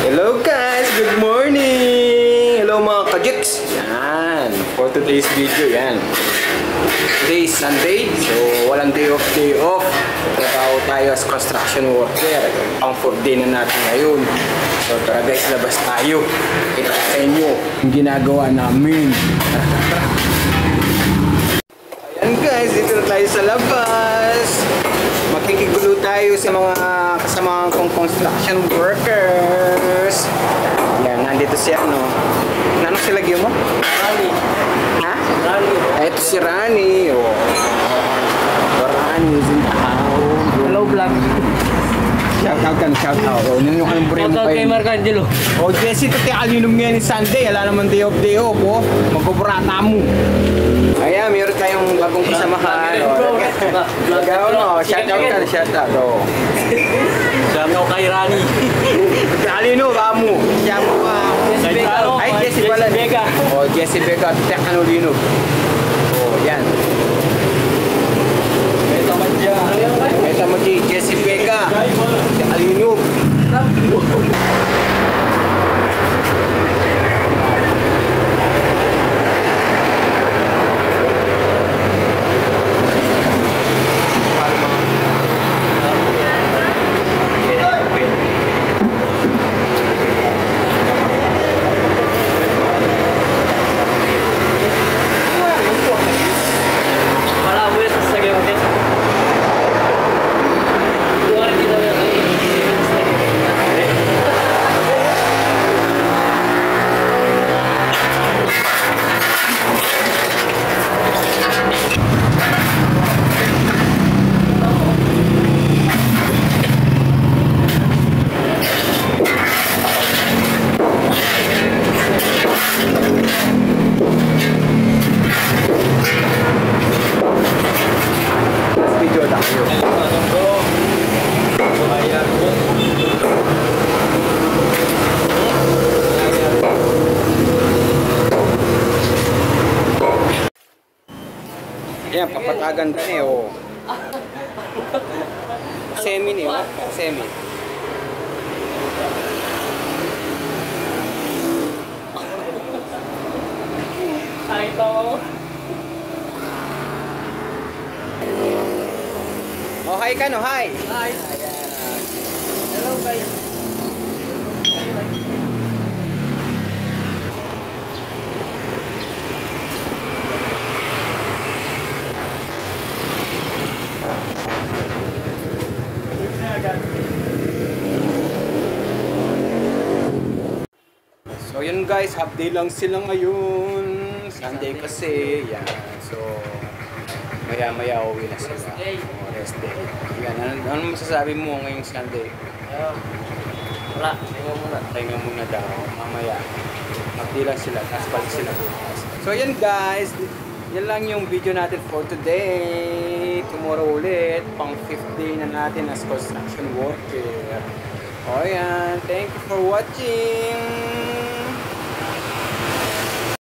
Hello guys! Good morning! Hello mga kajiks! Yan! For today's video, yan. Today is Sunday, so walang day off. Trabaho tayo as construction worker. Ang 4th day na natin ngayon. So tara guys, labas tayo. Kita sa inyo yung ginagawa namin. Ayan guys, dito na tayo sa labas. Makikigulo tayo sa mga kasama kong construction workers. Yan, nandito siya, no? Ano sila lagyan mo? Rani. Ha? Rani. Ito si Rani. Oh. Rani is in town. Hello vlog. Shout out ka na, shout out. Oh, ninyo ka ng buri mo Shout out kay Marcangelo. Oh, Jesse, ito alinom ngayon ni Sunday. Ala naman day off, oh. Magkuburata mo. Ayan, meron tayong bagong kasamahan. Lagaw, no? Shout out ka na, shout out. Oh. Shout out kay Rani. Alino, kamu. Siya mo ba? Ay, Jesse pala. Oh, Jesse Vega. Tek ano lino. Oh, yan. Ito mo si Jesse Vega. Tek alino. Yan, papatagan ka niya, oh. Semi niya, oh. Semi. Hi, to. Oh, hi ka, no? Hi. Hi. Hello, guys. So yun guys, half day lang sila ngayon. Sunday kasi, yan. So maya uwi na sila. Rest day. Yan, ano masasabi mo ngayong Sunday? Wala, Tahinga muna daw, mamaya. Half day lang sila, tapos balik sila bukas. So yan guys, yan lang yung video natin for today. Tomorrow ulit, pang 5th day na natin as construction worker. O yan, thank you for watching.